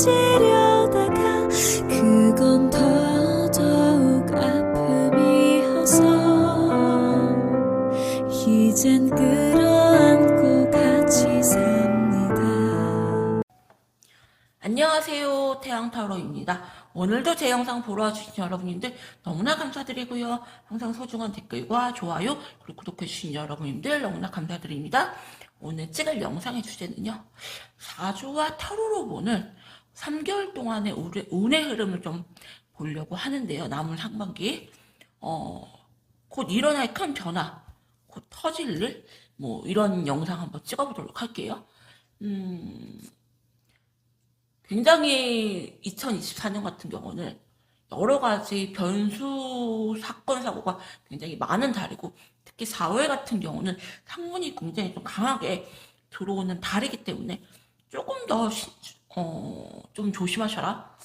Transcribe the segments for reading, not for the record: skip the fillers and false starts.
잊으려다가 그건 더더욱 아픔이어서 이젠 끌어안고 같이 삽니다. 안녕하세요, 태양타로입니다. 오늘도 제 영상 보러 와주신 여러분님들 너무나 감사드리고요. 항상 소중한 댓글과 좋아요 그리고 구독해주신 여러분님들 너무나 감사드립니다. 오늘 찍을 영상의 주제는요, 사주와 타로로 보는 3개월 동안의 운의 흐름을 좀 보려고 하는데요. 남은 상반기 곧 일어날 큰 변화, 곧 터질 일, 이런 영상 한번 찍어보도록 할게요. 굉장히 2024년 같은 경우는 여러 가지 변수, 사건, 사고가 굉장히 많은 달이고, 특히 4월 같은 경우는 상문이 굉장히 좀 강하게 들어오는 달이기 때문에 조금 더, 좀 조심하셔라.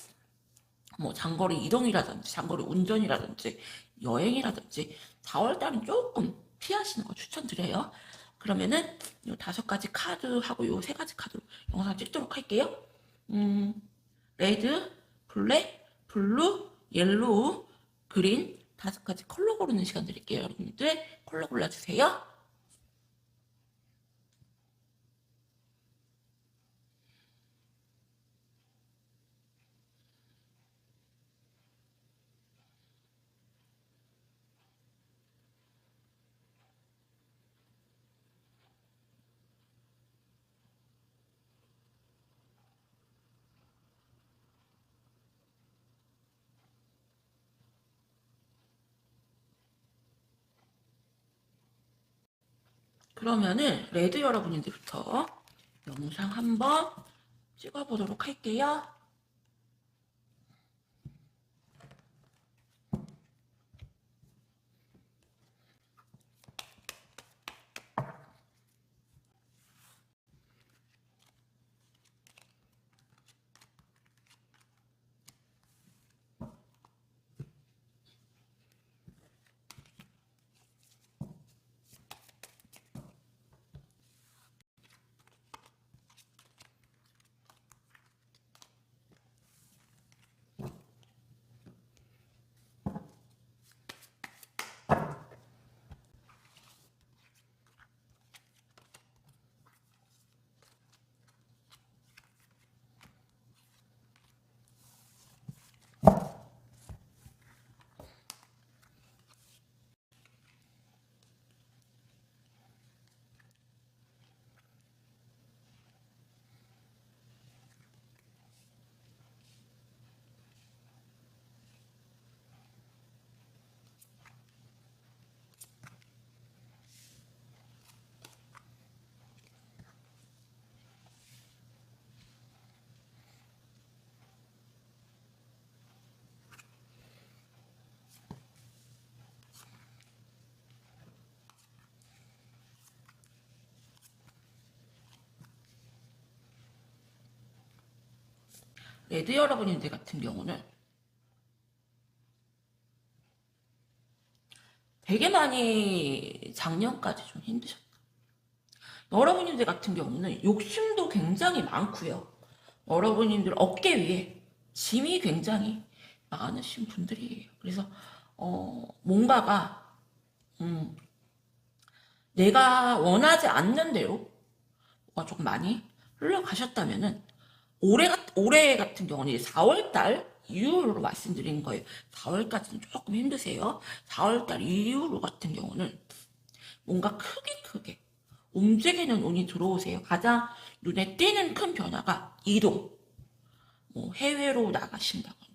장거리 이동이라든지, 장거리 운전이라든지, 여행이라든지, 4월 달은 조금 피하시는 거 추천드려요. 그러면은, 요 5가지 카드하고 요 3가지 카드로 영상 찍도록 할게요. 레드, 블랙, 블루, 옐로우, 그린 5가지 컬러 고르는 시간 드릴게요. 여러분들 컬러 골라주세요. 그러면은 레드 여러분들부터 영상 한번 찍어보도록 할게요. 레드 여러분들 같은 경우는 되게 많이 작년까지 좀 힘드셨다. 여러분들 같은 경우는 욕심도 굉장히 많고요. 여러분들 어깨 위에 짐이 굉장히 많으신 분들이에요. 그래서 뭔가가 내가 원하지 않는 대로 뭐가 조금 많이 흘러가셨다면은 올해 같은 경우는 이제 4월달 이후로 말씀드린 거예요. 4월까지는 조금 힘드세요. 4월달 이후로 같은 경우는 뭔가 크게 움직이는 운이 들어오세요. 가장 눈에 띄는 큰 변화가 이동. 해외로 나가신다거나,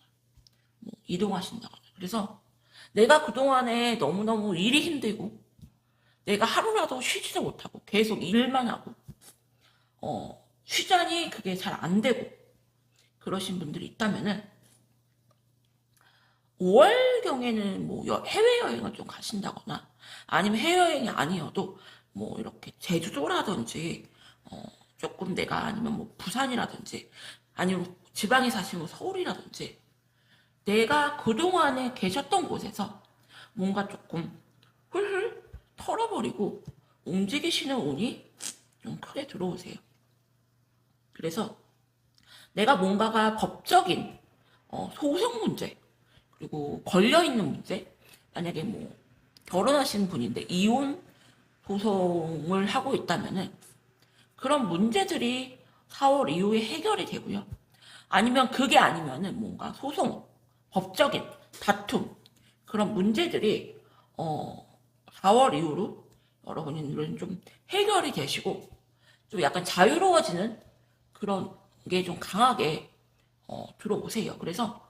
이동하신다거나. 그래서 내가 그동안에 너무너무 일이 힘들고, 내가 하루라도 쉬지도 못하고, 계속 일만 하고, 쉬자니 그게 잘 안 되고, 그러신 분들이 있다면은, 5월경에는 해외여행을 좀 가신다거나, 아니면 해외여행이 아니어도, 이렇게 제주도라든지, 조금 내가 아니면 부산이라든지, 아니면 지방에 사시면 서울이라든지, 내가 그동안에 계셨던 곳에서 뭔가 조금 훌훌 털어버리고 움직이시는 운이 좀 크게 들어오세요. 그래서 내가 뭔가가 법적인 소송 문제, 그리고 걸려있는 문제, 만약에 뭐 결혼하신 분인데 이혼 소송을 하고 있다면은 그런 문제들이 4월 이후에 해결이 되고요. 아니면 그게 아니면은 뭔가 소송, 법적인 다툼, 그런 문제들이 4월 이후로 여러분들은 좀 해결이 되시고 좀 약간 자유로워지는 그런 게 좀 강하게 들어오세요. 그래서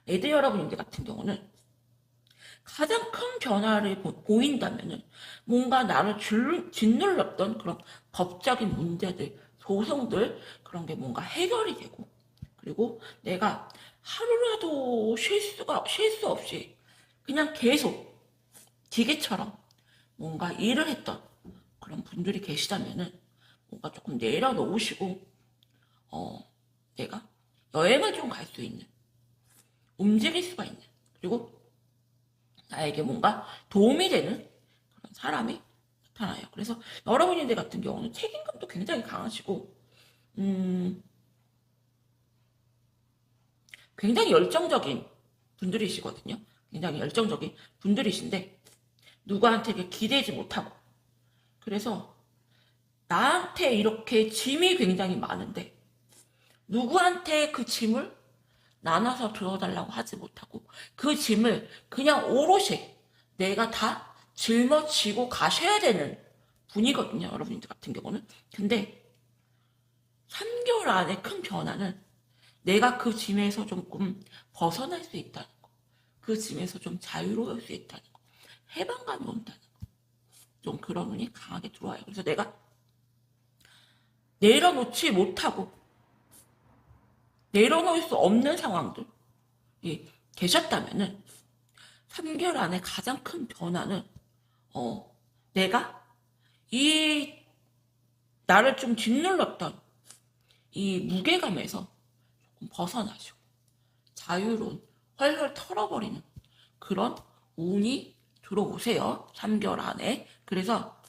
애들 여러분들 같은 경우는 가장 큰 변화를 보인다면은 뭔가 나를 짓눌렀던 그런 법적인 문제들, 소송들 그런 게 뭔가 해결이 되고 그리고 내가 하루라도 쉴 수 없이 그냥 계속 기계처럼 뭔가 일을 했던 그런 분들이 계시다면은 뭔가 조금 내려놓으시고 내가 여행을 좀 갈 수 있는 움직일 수가 있는 그리고 나에게 뭔가 도움이 되는 그런 사람이 나타나요. 그래서 여러분들 같은 경우는 책임감도 굉장히 강하시고 굉장히 열정적인 분들이시거든요. 굉장히 열정적인 분들이신데 누구한테 기대지 못하고 그래서 나한테 이렇게 짐이 굉장히 많은데 누구한테 그 짐을 나눠서 들어달라고 하지 못하고 그 짐을 그냥 오롯이 내가 다 짊어지고 가셔야 되는 분이거든요. 여러분들 같은 경우는. 근데 3개월 안에 큰 변화는 내가 그 짐에서 조금 벗어날 수 있다는 거. 그 짐에서 좀 자유로울 수 있다는 거. 해방감이 온다는 거. 좀 그런 눈이 강하게 들어와요. 그래서 내가 내려놓지 못하고 내려놓을 수 없는 상황들이 계셨다면은 3개월 안에 가장 큰 변화는 내가 이 나를 좀 짓눌렀던 이 무게감에서 조금 벗어나시고 자유로운 훨훨 털어버리는 그런 운이 들어오세요. 3개월 안에. 그래서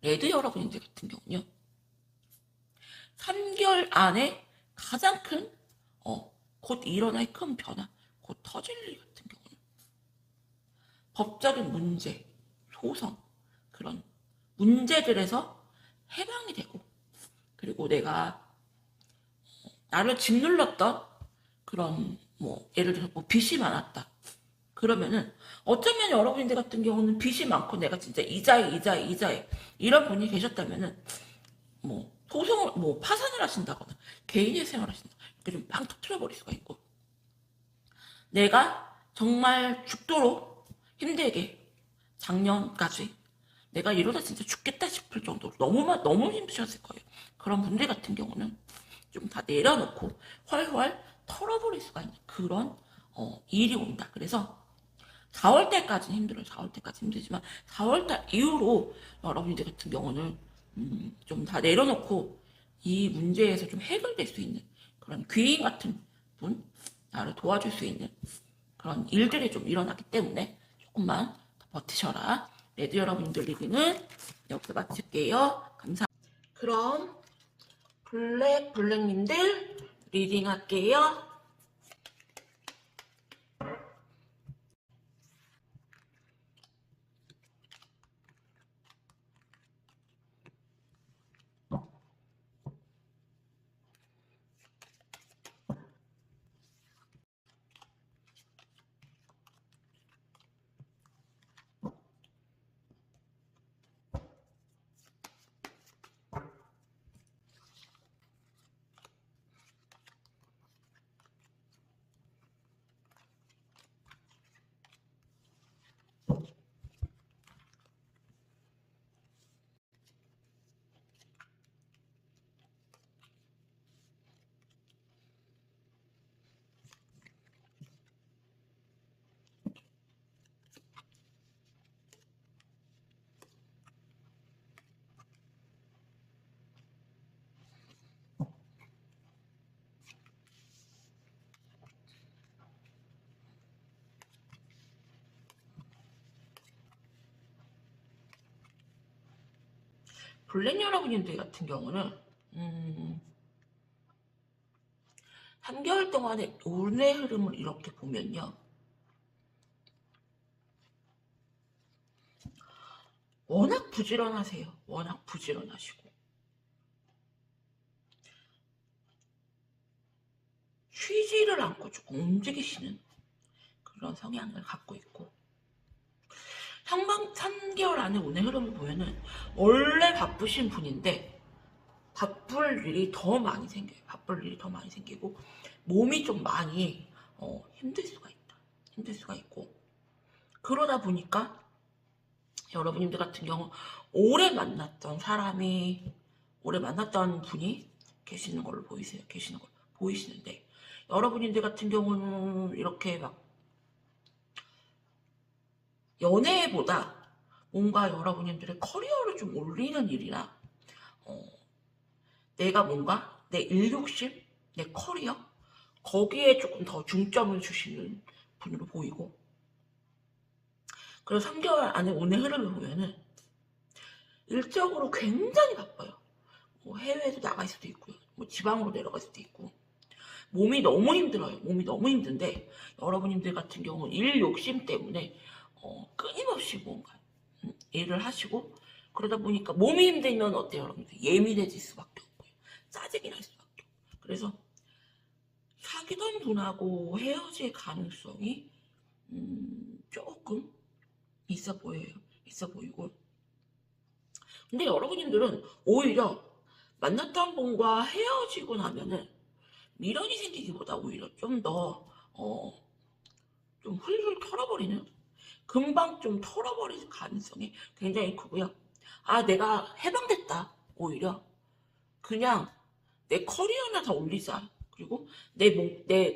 레드 여러분들 같은 경우는요. 3개월 안에 가장 큰 곧 일어날 큰 변화, 곧 터질 일 같은 경우는 법적인 문제, 소송 그런 문제들에서 해방이 되고 그리고 내가 나를 짓눌렀던 그런 뭐 예를 들어서 뭐 빚이 많았다. 그러면은 어쩌면 여러분들 같은 경우는 빚이 많고 내가 진짜 이자에 이런 분이 계셨다면은 뭐 소송을 뭐 파산을 하신다거나 개인의 생활을 하신다 이렇게 좀 빵 터트려 버릴 수가 있고 내가 정말 죽도록 힘들게 작년까지 내가 이러다 진짜 죽겠다 싶을 정도로 너무 힘드셨을 거예요. 그런 분들 같은 경우는 좀 다 내려놓고 훨훨 털어버릴 수가 있는 그런 일이 온다. 그래서 4월 달까지는 힘들어요. 4월 달까지 힘들지만 4월 달 이후로 여러분들 같은 경우는 좀 다 내려놓고 이 문제에서 좀 해결될 수 있는 그런 귀인 같은 분, 나를 도와줄 수 있는 그런 일들이 좀 일어나기 때문에 조금만 더 버티셔라. 레드 여러분들 리딩은 여기서 마칠게요. 감사합니다. 그럼 블랙님들 리딩 할게요. 블랙 여러분들 같은 경우는 3개월 동안의 운의 흐름을 이렇게 보면요. 워낙 부지런하세요. 워낙 부지런하시고. 쉬지를 않고 조금 움직이시는 그런 성향을 갖고 있고. 3개월 안에 운의 흐름을 보면은 원래 바쁘신 분인데 바쁠 일이 더 많이 생겨요. 바쁠 일이 더 많이 생기고 몸이 좀 많이 힘들 수가 있다. 힘들 수가 있고 그러다 보니까 여러분님들 같은 경우 오래 만났던 분이 계시는 걸로 보이세요. 계시는 걸 보이시는데 여러분님들 같은 경우는 이렇게 막 연애보다 뭔가 여러분님들의 커리어를 좀 올리는 일이나 내가 뭔가 내 일욕심, 내 커리어 거기에 조금 더 중점을 주시는 분으로 보이고 그래서 3개월 안에 오늘 흐름을 보면은 일적으로 굉장히 바빠요. 뭐 해외에도 나갈 수도 있고요. 뭐 지방으로 내려갈 수도 있고 몸이 너무 힘들어요. 몸이 너무 힘든데 여러분님들 같은 경우는 일 욕심 때문에 끊임없이 뭔가 일을 하시고 그러다 보니까 몸이 힘들면 어때요? 여러분들 예민해질 수밖에 없고요. 짜증이 날 수밖에 없고 그래서 사귀던 분하고 헤어질 가능성이 조금 있어 보여요. 있어 보이고 근데 여러분님들은 오히려 만났던 분과 헤어지고 나면은 미련이 생기기보다 오히려 좀 더 좀 훌훌 털어버리는 금방 좀 털어버릴 가능성이 굉장히 크고요. 아 내가 해방됐다. 오히려 그냥 내 커리어나 더 올리자. 그리고 내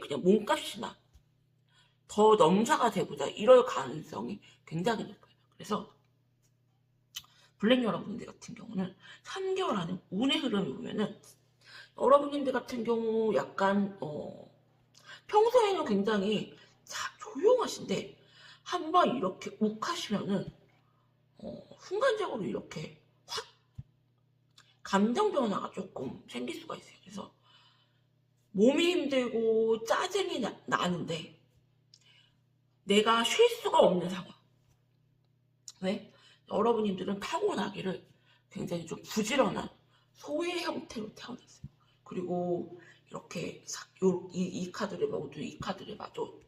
그냥 몸값이나 더 넘사가 되보자. 이럴 가능성이 굉장히 높아요. 그래서 블랙 여러분들 같은 경우는 3개월 안에 운의 흐름을 보면은 여러분들 같은 경우 약간 평소에는 굉장히 조용하신데 한번 이렇게 욱하시면은 순간적으로 이렇게 확 감정 변화가 조금 생길 수가 있어요. 그래서 몸이 힘들고 짜증이 나는데 내가 쉴 수가 없는 상황. 왜? 여러분들은 타고나기를 굉장히 좀 부지런한 소의 형태로 태어났어요. 그리고 이렇게 이 카드를 봐도 이 카드를 봐도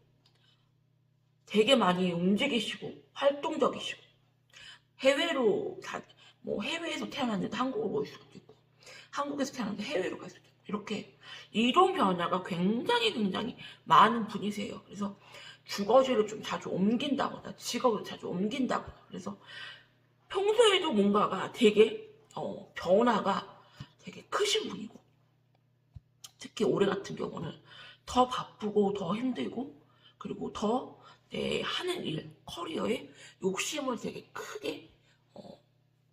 되게 많이 움직이시고 활동적이시고 해외에서 태어났는데 한국으로 올 수도 있고 한국에서 태어났는데 해외로 갈 수도 있고 이렇게 이동 변화가 굉장히 많은 분이세요. 그래서 주거지를 좀 자주 옮긴다거나 직업을 자주 옮긴다거나 그래서 평소에도 뭔가가 되게 변화가 되게 크신 분이고 특히 올해 같은 경우는 더 바쁘고 더 힘들고 그리고 더 내 하는 일 커리어에 욕심을 되게 크게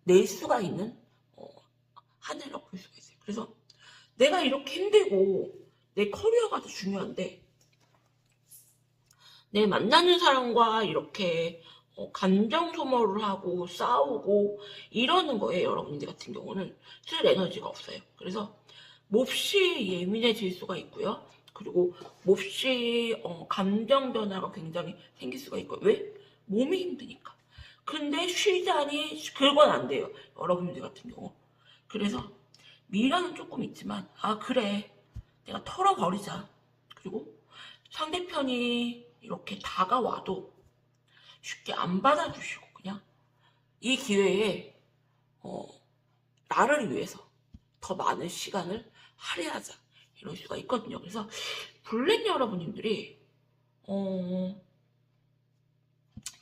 낼 수가 있는 한 해라고 볼 수가 있어요. 그래서 내가 이렇게 힘들고 내 커리어가 더 중요한데 내 만나는 사람과 이렇게 감정 소모를 하고 싸우고 이러는 거에 여러분들 같은 경우는 쓸 에너지가 없어요. 그래서 몹시 예민해질 수가 있고요. 그리고 몹시 감정 변화가 굉장히 생길 수가 있고요. 왜? 몸이 힘드니까. 근데 쉬자니 그건 안 돼요. 여러분들 같은 경우. 그래서 미련은 조금 있지만 아 그래 내가 털어버리자. 그리고 상대편이 이렇게 다가와도 쉽게 안 받아주시고 그냥 이 기회에 나를 위해서 더 많은 시간을 할애하자 이럴 수가 있거든요. 그래서 블랙 여러분들이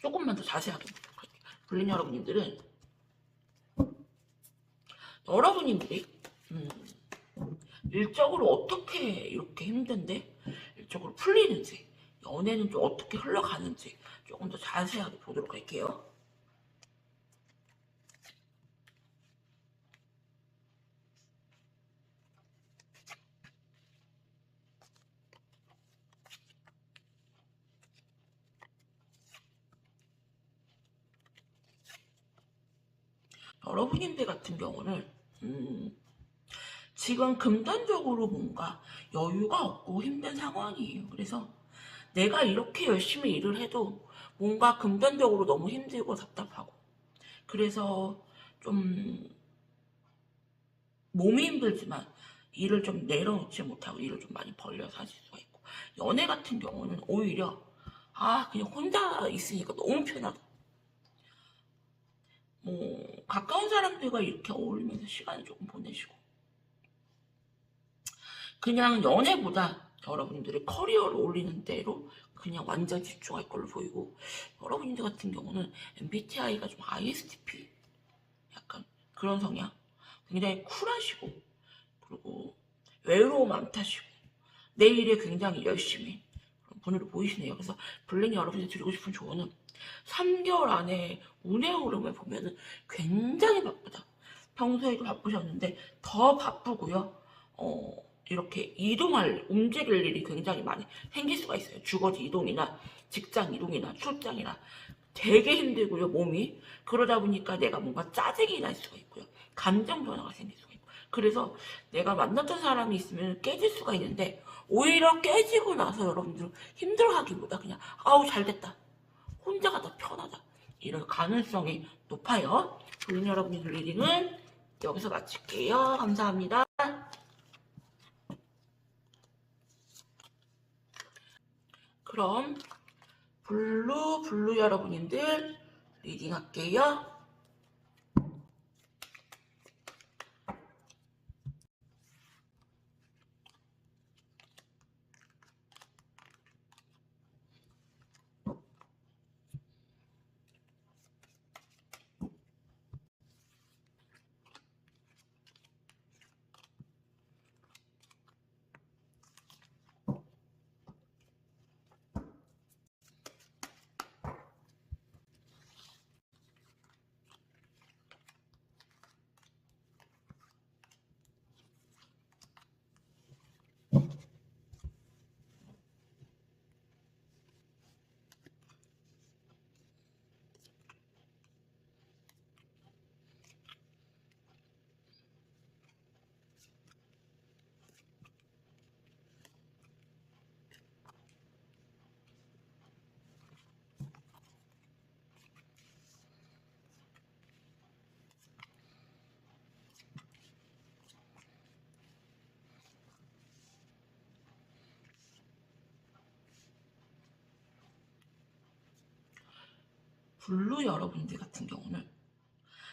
조금만 더 자세하게 보도록 할게요. 블랙 여러분들은 여러분들이 일적으로 어떻게 이렇게 힘든데 일적으로 풀리는지 연애는 좀 어떻게 흘러가는지 조금 더 자세하게 보도록 할게요. 여러분들 같은 경우는 지금 금전적으로 뭔가 여유가 없고 힘든 상황이에요. 그래서 내가 이렇게 열심히 일을 해도 뭔가 금전적으로 너무 힘들고 답답하고, 그래서 좀 몸이 힘들지만 일을 좀 내려놓지 못하고 일을 좀 많이 벌려서 하실 수가 있고, 연애 같은 경우는 오히려 그냥 혼자 있으니까 너무 편하다. 뭐 가까운 사람들과 이렇게 어울리면서 시간을 조금 보내시고, 그냥 연애보다 여러분들의 커리어를 올리는 대로 그냥 완전 집중할 걸로 보이고, 여러분들 같은 경우는 MBTI가 좀 ISTP 약간 그런 성향, 굉장히 쿨하시고, 그리고 외로움 안 타시고 내 일에 굉장히 열심히 그런 분으로 보이시네요. 그래서 블랙이 여러분이 드리고 싶은 조언은 3개월 안에 운의 흐름을 보면은 굉장히 바쁘다. 평소에도 바쁘셨는데 더 바쁘고요. 이렇게 움직일 일이 굉장히 많이 생길 수가 있어요. 주거지 이동이나 직장 이동이나 출장이나 되게 힘들고요, 몸이. 그러다 보니까 내가 뭔가 짜증이 날 수가 있고요. 감정 변화가 생길 수가 있고. 그래서 내가 만났던 사람이 있으면 깨질 수가 있는데, 오히려 깨지고 나서 여러분들은 힘들어하기보다 그냥 잘 됐다, 혼자가 더 편하다, 이럴 가능성이 높아요. 그럼 여러분들 리딩은 여기서 마칠게요. 감사합니다. 그럼 블루 여러분들 리딩 할게요. 블루 여러분들 같은 경우는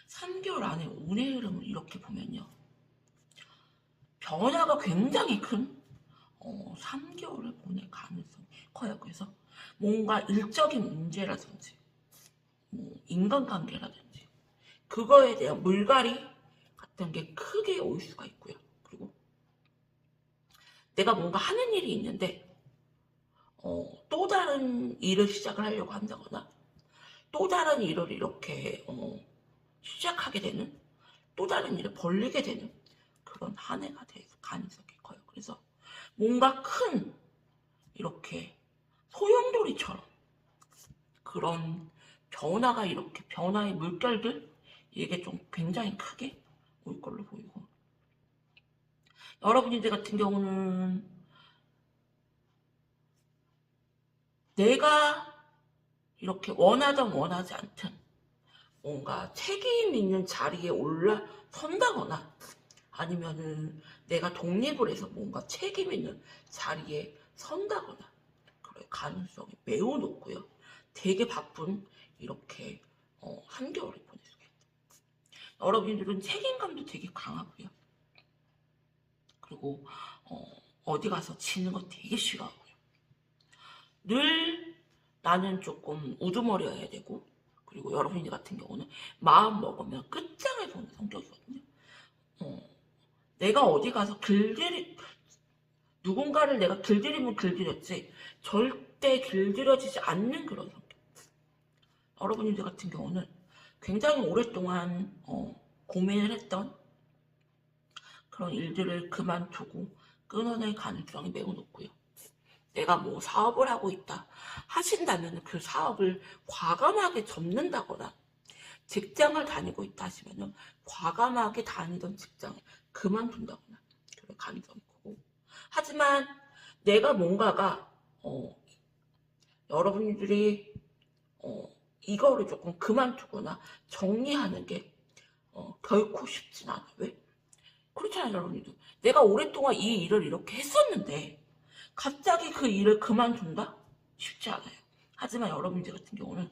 3개월 안에 운의 흐름을 이렇게 보면요, 변화가 굉장히 큰 3개월을 보낼 가능성이 커요. 그래서 뭔가 일적인 문제라든지 뭐 인간관계라든지 그거에 대한 물갈이 같은 게 크게 올 수가 있고요. 그리고 내가 뭔가 하는 일이 있는데 또 다른 일을 시작을 하려고 한다거나, 또 다른 일을 이렇게 시작하게 되는, 또 다른 일을 벌리게 되는 그런 한 해가 될 가능성이 커요. 그래서 뭔가 큰 이렇게 소용돌이처럼 그런 변화가, 이렇게 변화의 물결들, 이게 좀 굉장히 크게 올 걸로 보이고, 여러분들 같은 경우는 내가 이렇게 원하든 원하지 않든 뭔가 책임 있는 자리에 올라선다거나, 아니면은 내가 독립을 해서 뭔가 책임 있는 자리에 선다거나 그럴 가능성이 매우 높고요. 되게 바쁜 이렇게 3개월을 보낼 수가 있다. 여러분들은 책임감도 되게 강하고요. 그리고 어디 가서 지는 거 되게 싫어하고요. 늘 나는 조금 우두머리여야 되고, 그리고 여러분들 같은 경우는 마음 먹으면 끝장을 보는 성격이거든요. 내가 어디 가서 누군가를 내가 길들이면 길들였지 절대 길들여지지 않는 그런 성격. 여러분들 같은 경우는 굉장히 오랫동안 고민을 했던 그런 일들을 그만두고 끊어낼 가능성이 매우 높고요. 내가 뭐 사업을 하고 있다 하신다면 그 사업을 과감하게 접는다거나, 직장을 다니고 있다 하시면 과감하게 다니던 직장을 그만둔다거나, 그럴 가능성이 크고. 하지만 내가 뭔가가 여러분들이 이거를 조금 그만두거나 정리하는 게 결코 쉽진 않아. 왜? 그렇잖아요, 여러분들. 내가 오랫동안 이 일을 이렇게 했었는데 갑자기 그 일을 그만둔다? 쉽지 않아요. 하지만 여러분들 같은 경우는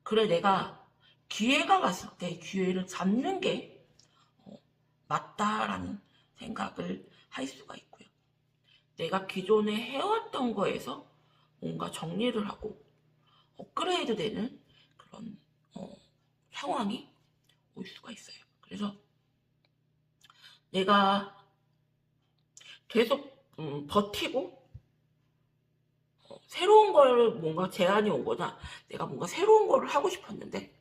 그래, 내가 기회가 왔을 때 기회를 잡는 게 맞다라는 생각을 할 수가 있고요. 내가 기존에 해왔던 거에서 뭔가 정리를 하고 업그레이드 되는 그런 상황이 올 수가 있어요. 그래서 내가 계속 버티고 새로운 걸 뭔가 제안이 오거나 내가 뭔가 새로운 걸 하고 싶었는데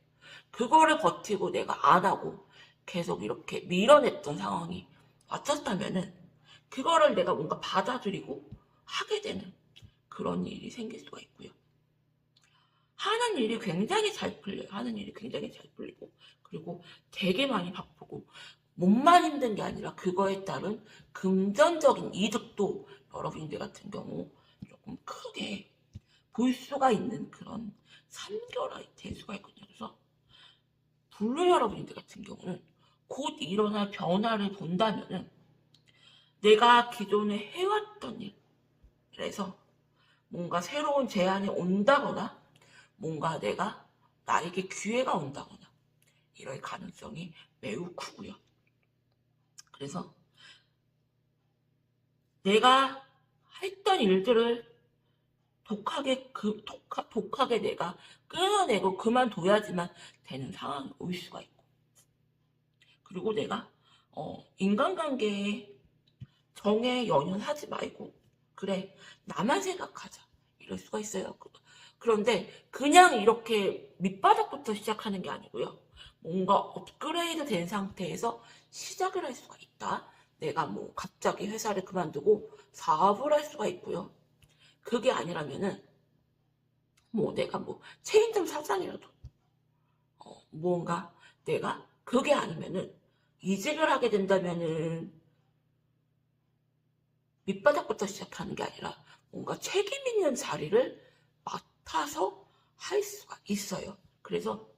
그거를 버티고 내가 안 하고 계속 이렇게 밀어냈던 상황이 왔었다면은 그거를 내가 뭔가 받아들이고 하게 되는 그런 일이 생길 수가 있고요. 하는 일이 굉장히 잘 풀려요. 하는 일이 굉장히 잘 풀리고 그리고 되게 많이 바쁘고 몸만 힘든 게 아니라 그거에 따른 금전적인 이득도 여러분들 같은 경우 조금 크게 볼 수가 있는 그런 3개월이 될 수가 있거든요. 그래서 블루 여러분들 같은 경우는 곧 일어날 변화를 본다면은 내가 기존에 해왔던 일에서 뭔가 새로운 제안이 온다거나 뭔가 나에게 기회가 온다거나 이럴 가능성이 매우 크고요. 그래서 내가 했던 일들을 독하게 내가 끊어내고 그만둬야지만 되는 상황이 올 수가 있고 그리고 내가 인간관계에 정에 연연하지 말고 그래 나만 생각하자 이럴 수가 있어요. 그런데 그냥 이렇게 밑바닥부터 시작하는 게 아니고요. 뭔가 업그레이드 된 상태에서 시작을 할 수가 있다. 내가 뭐 갑자기 회사를 그만두고 사업을 할 수가 있고요. 그게 아니라면은 뭐 내가 뭐 체인점 사장이라도 뭔가 내가 그게 아니면은 이직을 하게 된다면은 밑바닥부터 시작하는 게 아니라 뭔가 책임 있는 자리를 맡아서 할 수가 있어요. 그래서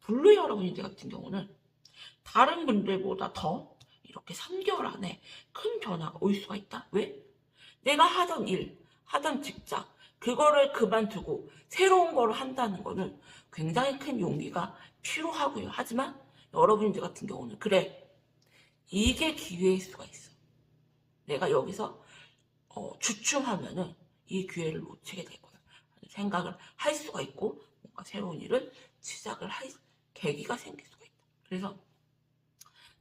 블루 여러분들 같은 경우는 다른 분들보다 더 이렇게 3개월 안에 큰 변화가 올 수가 있다. 왜? 내가 하던 일, 하던 직장, 그거를 그만두고 새로운 걸 한다는 거는 굉장히 큰 용기가 필요하고요. 하지만 여러분들 같은 경우는 그래, 이게 기회일 수가 있어. 내가 여기서 주춤하면은 이 기회를 놓치게 될 거야. 생각을 할 수가 있고 뭔가 새로운 일을 시작을 할 계기가 생길 수가 있다. 그래서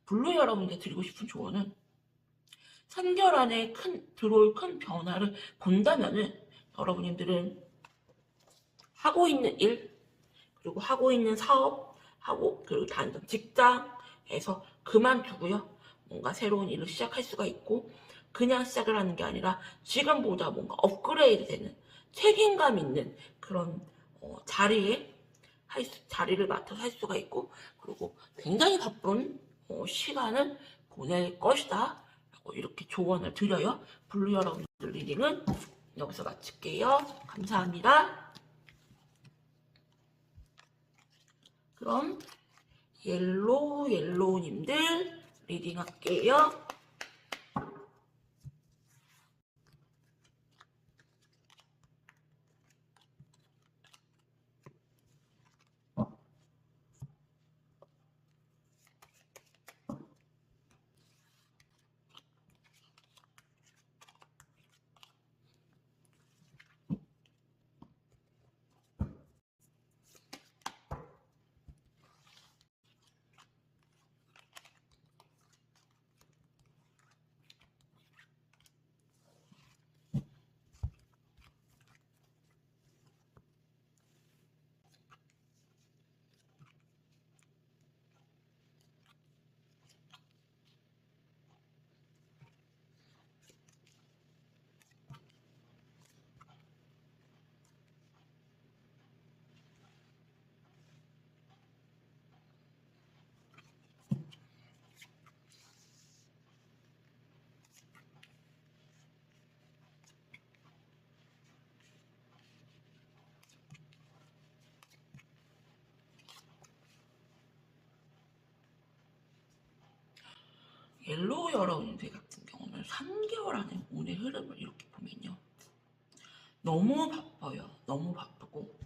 블루 여러분께 드리고 싶은 조언은 3개월 안에 들어올 큰 변화를 본다면은 여러분들은 하고 있는 일 그리고 하고 있는 사업 그리고 다니던 직장에서 그만두고요. 뭔가 새로운 일을 시작할 수가 있고 그냥 시작을 하는 게 아니라 지금보다 뭔가 업그레이드 되는 책임감 있는 그런 자리를 맡아서 할 수가 있고 그리고 굉장히 바쁜 시간을 보낼 것이다 라고 이렇게 조언을 드려요. 블루 여러분들 리딩은 여기서 마칠게요. 감사합니다. 그럼 옐로우님들 리딩 할게요. 옐로우 여러분들 같은 경우는 3개월 안에 운의 흐름을 이렇게 보면요. 너무 바빠요. 너무 바쁘고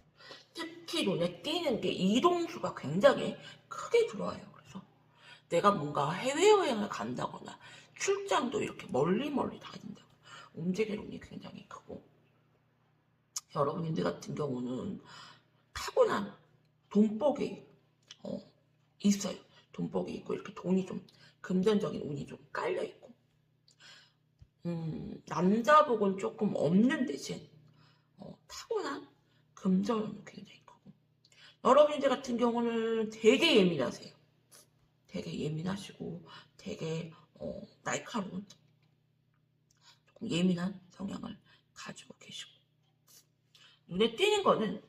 특히 눈에 띄는 게 이동수가 굉장히 크게 들어와요. 그래서 내가 뭔가 해외여행을 간다거나 출장도 이렇게 멀리 다닌다거나 움직일 운이 굉장히 크고 여러분들 같은 경우는 타고난 돈복이 있어요. 돈복이 있고 이렇게 돈이 좀 금전적인 운이 좀 깔려 있고 남자복은 조금 없는 대신 타고난 금전운은 굉장히 크고 여러분들 같은 경우는 되게 예민하세요. 되게 예민하시고 되게 날카로운 조금 예민한 성향을 가지고 계시고 눈에 띄는 거는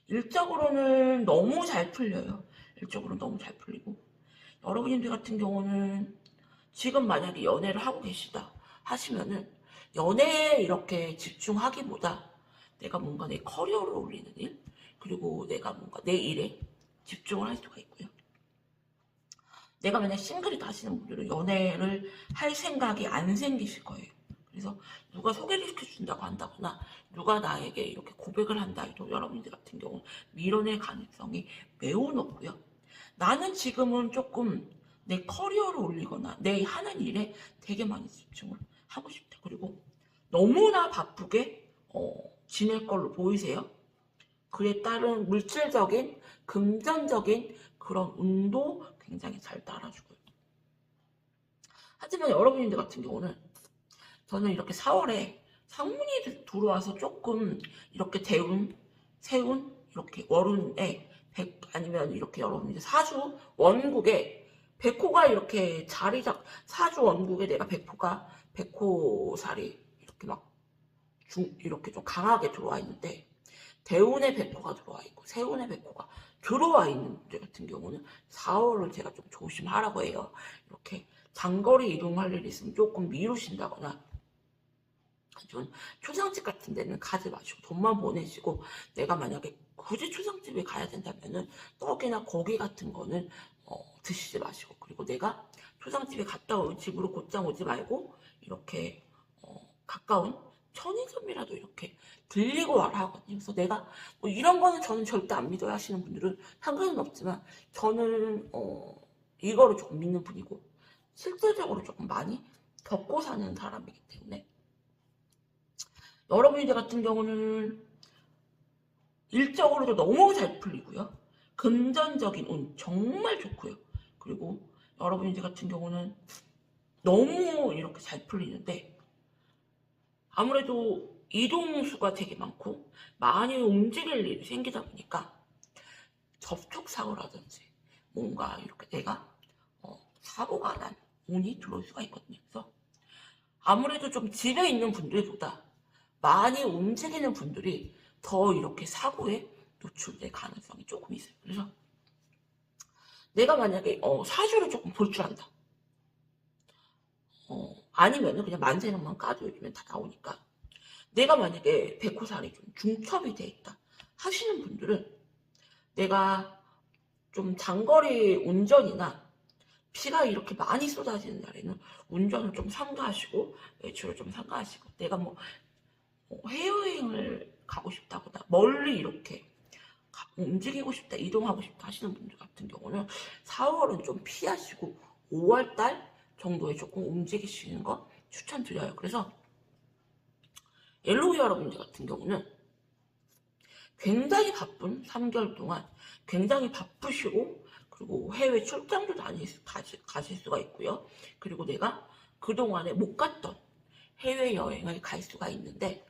일적으로는 너무 잘 풀려요. 일적으로 너무 잘 풀리고 여러분들 같은 경우는 지금 만약에 연애를 하고 계시다 하시면은 연애에 이렇게 집중하기보다 내가 뭔가 내 커리어를 올리는 일 그리고 내가 뭔가 내 일에 집중을 할 수가 있고요. 내가 만약 싱글이다 하시는 분들은 연애를 할 생각이 안 생기실 거예요. 그래서 누가 소개를 시켜준다고 한다거나 누가 나에게 이렇게 고백을 한다 해도 여러분들 같은 경우는 밀어낼 가능성이 매우 높고요. 나는 지금은 조금 내 커리어를 올리거나 내 하는 일에 되게 많이 집중을 하고 싶다. 그리고 너무나 바쁘게 지낼 걸로 보이세요. 그에 따른 물질적인 금전적인 그런 운도 굉장히 잘 따라주고요. 하지만 여러분들 같은 경우는 저는 이렇게 4월에 상문이 들어와서 조금 이렇게 대운, 세운, 이렇게 월운에 아니면 이렇게 여러분들 사주 원국에 백호가 이렇게 사주 원국에 내가 백호살이 이렇게 이렇게 좀 강하게 들어와 있는데 대운의 백호가 들어와 있고 세운의 백호가 들어와 있는 문제 같은 경우는 4월을 제가 좀 조심하라고 해요. 이렇게 장거리 이동할 일이 있으면 조금 미루신다거나 좀 초상집 같은 데는 가지 마시고 돈만 보내시고 내가 만약에 굳이 초상집에 가야 된다면은 떡이나 고기 같은 거는 드시지 마시고 그리고 내가 초상집에 갔다 올 집으로 곧장 오지 말고 이렇게 가까운 편의점이라도 이렇게 들리고 와라 하거든요. 그래서 내가 뭐 이런 거는 저는 절대 안 믿어야 하시는 분들은 상관은 없지만 저는 이거를 조금 믿는 분이고 실질적으로 조금 많이 겪고 사는 사람이기 때문에 여러분들 같은 경우는 일적으로도 너무 잘 풀리고요. 금전적인 운 정말 좋고요. 그리고 여러분들 같은 경우는 너무 이렇게 잘 풀리는데 아무래도 이동수가 되게 많고 많이 움직일 일이 생기다 보니까 접촉사고라든지 뭔가 이렇게 내가 사고가 난 운이 들어올 수가 있거든요. 그래서 아무래도 좀 집에 있는 분들보다 많이 움직이는 분들이 더 이렇게 사고에 노출될 가능성이 조금 있어요. 그래서 내가 만약에 사주를 조금 볼 줄 안다. 아니면은 그냥 만세력만 까도 요즘엔 다 나오니까 내가 만약에 백호살이 좀 중첩이 돼 있다 하시는 분들은 내가 좀 장거리 운전이나 비가 이렇게 많이 쏟아지는 날에는 운전을 좀 삼가하시고 외출을 좀 삼가하시고 내가 뭐 해외여행을 가고 싶다거나 멀리 이렇게 움직이고 싶다 이동하고 싶다 하시는 분들 같은 경우는 4월은 좀 피하시고 5월달 정도에 조금 움직이시는 거 추천드려요. 그래서 옐로우 여러분들 같은 경우는 굉장히 바쁜 3개월 동안 굉장히 바쁘시고 그리고 해외 출장도 가실 수가 있고요. 그리고 내가 그동안에 못 갔던 해외여행을 갈 수가 있는데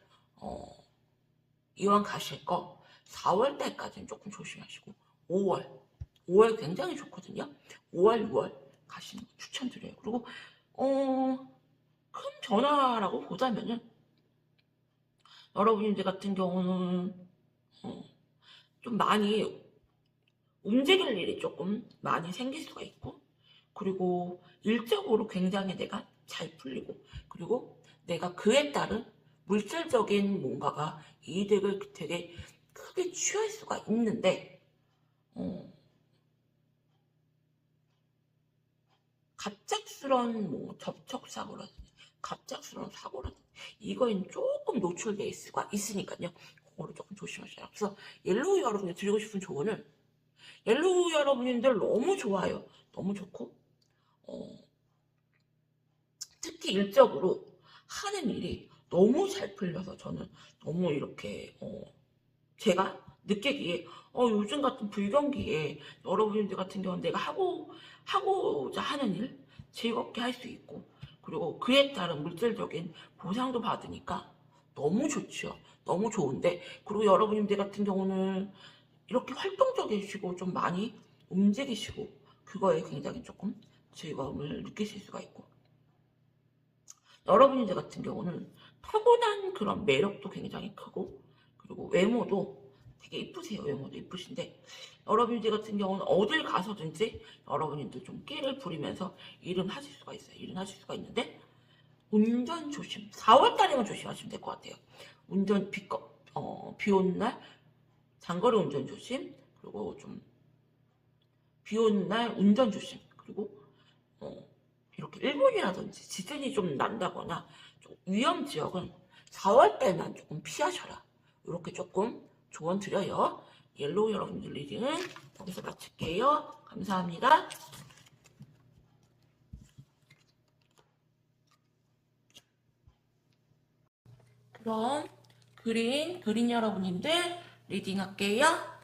이왕 가실 거 4월 달까지는 조금 조심하시고 5월 굉장히 좋거든요. 5월, 6월 가시는 거 추천드려요. 그리고 큰 변화라고 보자면은 여러분들 같은 경우는 좀 많이 움직일 일이 조금 많이 생길 수가 있고 그리고 일적으로 굉장히 내가 잘 풀리고 그리고 내가 그에 따른 물질적인 뭔가가 이득을 되게 크게 취할 수가 있는데 갑작스런 뭐 접촉사고라든지 갑작스러운 사고라든지 이거에는 조금 노출될 수가 있으니까요. 그거를 조금 조심하셔야. 그래서 옐로우 여러분이 드리고 싶은 조언은 옐로우 여러분들 너무 좋아요. 너무 좋고 특히 일적으로 하는 일이 너무 잘 풀려서 저는 너무 이렇게 제가 느끼기에 요즘 같은 불경기에 여러분들 같은 경우는 내가 하고자 하는 일 즐겁게 할 수 있고 그리고 그에 따른 물질적인 보상도 받으니까 너무 좋죠. 너무 좋은데 그리고 여러분들 같은 경우는 이렇게 활동적이시고 좀 많이 움직이시고 그거에 굉장히 조금 즐거움을 느끼실 수가 있고 여러분들 같은 경우는 타고난 그런 매력도 굉장히 크고 그리고 외모도 되게 이쁘세요. 외모도 이쁘신데 여러분들 같은 경우는 어딜 가서든지 여러분들 좀 끼를 부리면서 일은 하실 수가 있어요. 일은 하실 수가 있는데 운전 조심. 4월달에만 조심하시면 될 것 같아요. 운전 비 오는 날 장거리 운전 조심. 그리고 좀 비 오는 날 운전 조심. 그리고 이렇게 일본이라든지 지진이 좀 난다거나 좀 위험 지역은 4월달만 조금 피하셔라. 이렇게 조금 조언 드려요. 옐로우 여러분들 리딩은 여기서 마칠게요. 감사합니다. 그럼 그린 여러분님들 리딩 할게요.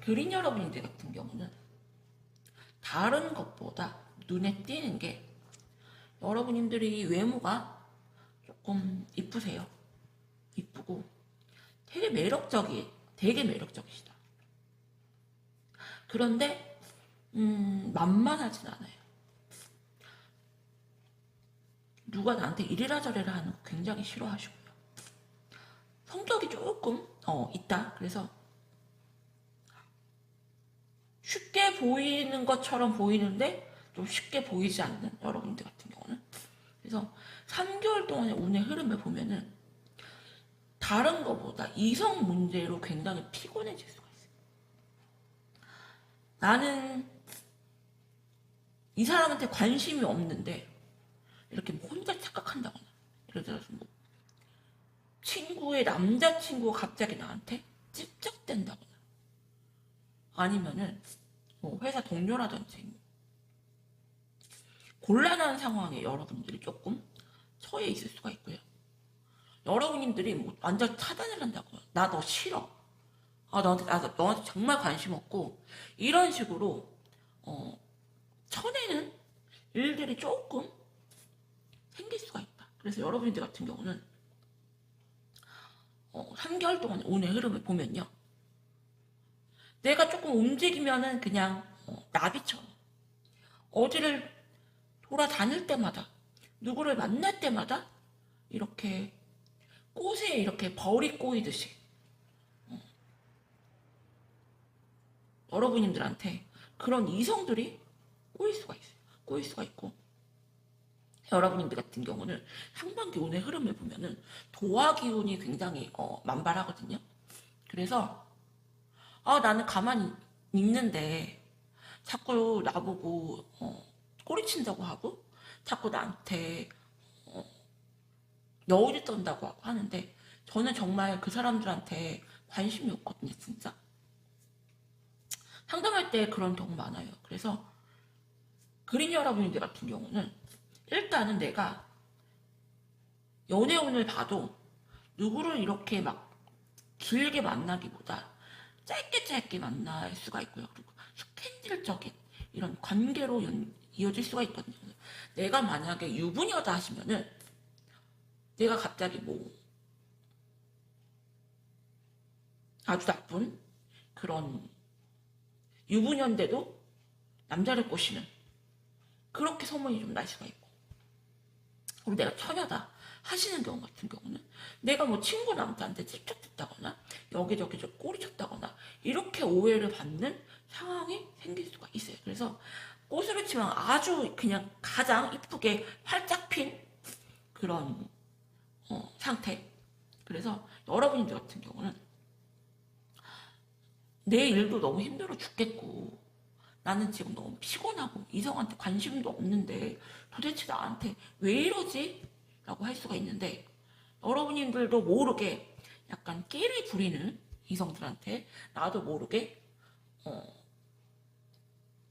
그린 여러분들 같은 경우는 다른 것보다 눈에 띄는 게 여러분들이 외모가 조금 이쁘세요. 이쁘고 되게 매력적이시다. 그런데 만만하진 않아요. 누가 나한테 이래라 저래라 하는 거 굉장히 싫어하시고요. 성격이 조금 있다. 그래서 쉽게 보이는 것처럼 보이는데 좀 쉽게 보이지 않는 여러분들 같은 경우는 그래서 3개월 동안의 운의 흐름을 보면은 다른 것보다 이성 문제로 굉장히 피곤해질 수가 있어요. 나는 이 사람한테 관심이 없는데 이렇게 뭐 혼자 착각한다거나 예를 들어서 뭐 친구의 남자친구가 갑자기 나한테 찝쩍댄다거나 아니면은 뭐 회사 동료라든지 곤란한 상황에 여러분들이 조금 처해 있을 수가 있고요. 여러분들이 뭐 완전 차단을 한다고요. 나 너 싫어. 너한테 정말 관심 없고 이런 식으로 쳐내는 일들이 조금 생길 수가 있다. 그래서 여러분들 같은 경우는 3개월 동안 운의 흐름을 보면요. 내가 조금 움직이면은 그냥 나비처럼 어디를 돌아다닐 때마다 누구를 만날 때마다 이렇게 꽃에 이렇게 벌이 꼬이듯이 여러분들한테 그런 이성들이 꼬일 수가 있어요. 꼬일 수가 있고 여러분들 같은 경우는 상반기 운의 흐름을 보면은 도화 기운이 굉장히 만발하거든요. 그래서 나는 가만히 있는데 자꾸 나보고 꼬리친다고 하고 자꾸 나한테 여우짓 떤다고 하는데 저는 정말 그 사람들한테 관심이 없거든요, 진짜. 상담할 때 그런 경우 많아요. 그래서 그린 여러분들 같은 경우는 일단은 내가 연애운을 봐도 누구를 이렇게 막 길게 만나기보다 짧게 짧게 만날 수가 있고요. 그리고 스캔들적인 이런 관계로 이어질 수가 있거든요. 내가 만약에 유부녀다 하시면은 내가 갑자기 뭐 아주 나쁜 그런 유부녀인데도 남자를 꼬시는 그렇게 소문이 좀 날 수가 있고, 그리고 내가 처녀다 하시는 경우 같은 경우는 내가 뭐 친구 남자한테 찝쩍댔다거나 여기저기 좀 꼬리 쳤다거나 이렇게 오해를 받는 상황이 생길 수가 있어요. 그래서 꽃으로 치면 아주 그냥 가장 이쁘게 활짝 핀 그런 상태. 그래서 여러분들 같은 경우는 내 일도 너무 힘들어 죽겠고 나는 지금 너무 피곤하고 이성한테 관심도 없는데 도대체 나한테 왜 이러지? 라고 할 수가 있는데, 여러분들도 모르게 약간 끼를 부리는 이성들한테 나도 모르게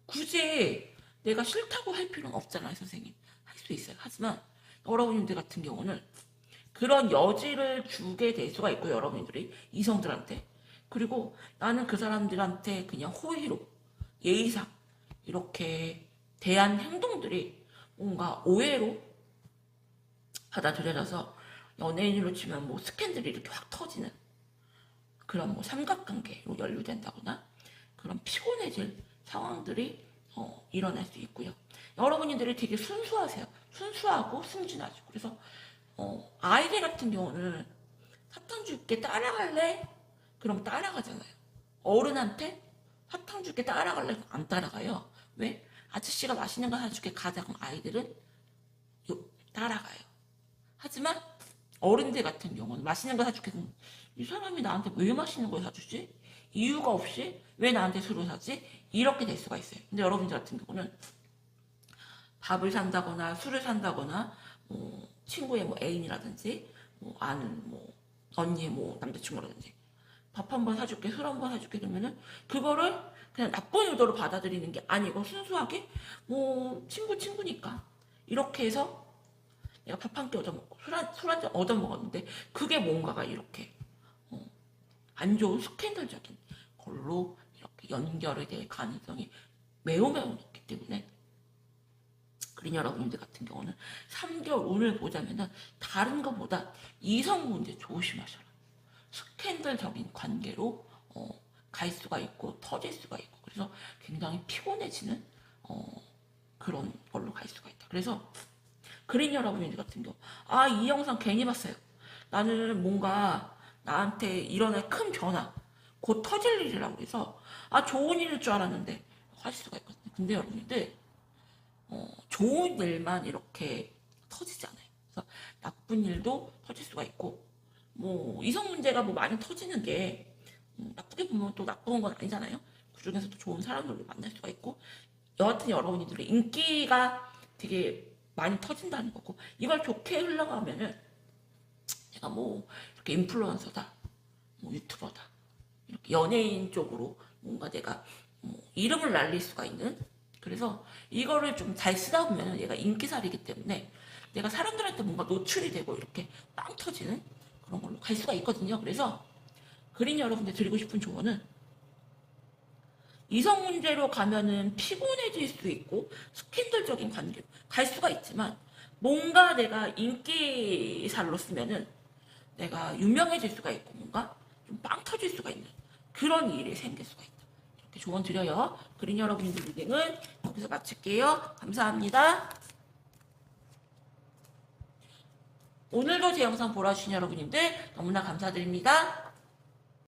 굳이 내가 싫다고 할 필요는 없잖아요, 선생님. 할 수 있어요. 하지만 여러분들 같은 경우는 그런 여지를 주게 될 수가 있고, 여러분들이 이성들한테. 그리고 나는 그 사람들한테 그냥 호의로 예의상 이렇게 대한 행동들이 뭔가 오해로 받아들여져서 연예인으로 치면 뭐 스캔들이 이렇게 확 터지는 그런 뭐 삼각관계로 연루된다거나 그런 피곤해질 상황들이 일어날 수 있고요. 여러분들이 되게 순수하세요. 순수하고 순진하죠. 그래서 아이들 같은 경우는 사탕 줄게 따라갈래? 그럼 따라가잖아요. 어른한테 사탕 줄게 따라갈래? 안 따라가요. 왜? 아저씨가 맛있는 거 사줄게 가자고 아이들은 따라가요. 하지만 어른들 같은 경우는 맛있는 거 사줄게. 그럼 이 사람이 나한테 왜 맛있는 걸 사주지? 이유가 없이 왜 나한테 술을 사지? 이렇게 될 수가 있어요. 근데 여러분들 같은 경우는 밥을 산다거나 술을 산다거나 친구의 뭐 애인이라든지 뭐 아는 뭐 언니의 뭐 남자친구라든지 밥 한 번 사줄게, 술 한 번 사줄게 그러면은 그거를 그냥 나쁜 의도로 받아들이는 게 아니고 순수하게 뭐 친구니까 이렇게 해서 내가 밥 한 끼 얻어먹고 술 한 잔 얻어먹었는데 그게 뭔가가 이렇게 안 좋은 스캔들적인 걸로 이렇게 연결이 될 가능성이 매우 높기 때문에 그린 여러분들 같은 경우는 3개월 운을 보자면은 다른 것보다 이성 문제 조심하셔라. 스캔들적인 관계로 갈 수가 있고 터질 수가 있고 그래서 굉장히 피곤해지는 그런 걸로 갈 수가 있다. 그래서 그린 여러분들 같은 경우 이 영상 괜히 봤어요. 나는 뭔가 나한테 일어날 큰 변화 곧 터질 일이라고 해서 좋은 일일 줄 알았는데 하실 수가 있거든요. 근데 여러분들 좋은 일만 이렇게 터지지 않아요. 그래서 나쁜 일도 터질 수가 있고 뭐 이성 문제가 뭐 많이 터지는 게 나쁘게 보면 또 나쁜 건 아니잖아요. 그 중에서도 좋은 사람들을 만날 수가 있고 여하튼 여러분들의 인기가 되게 많이 터진다는 거고 이걸 좋게 흘러가면은 내가 뭐 이렇게 인플루언서다, 뭐 유튜버다, 이렇게 연예인 쪽으로 뭔가 내가 뭐 이름을 날릴 수가 있는 그래서 이거를 좀 잘 쓰다 보면은 얘가 인기살이기 때문에 내가 사람들한테 뭔가 노출이 되고 이렇게 빵 터지는 그런 걸로 갈 수가 있거든요. 그래서 그린 여러분들 드리고 싶은 조언은 이성 문제로 가면은 피곤해질 수 있고 스캔들적인 관계로 갈 수가 있지만 뭔가 내가 인기살로 쓰면은 내가 유명해질 수가 있고 뭔가 좀 빵 터질 수가 있는 그런 일이 생길 수가 있다. 이렇게 조언 드려요. 그린 여러분들 리딩은 여기서 마칠게요. 감사합니다. 오늘도 제 영상 보러 주신 여러분님들 너무나 감사드립니다.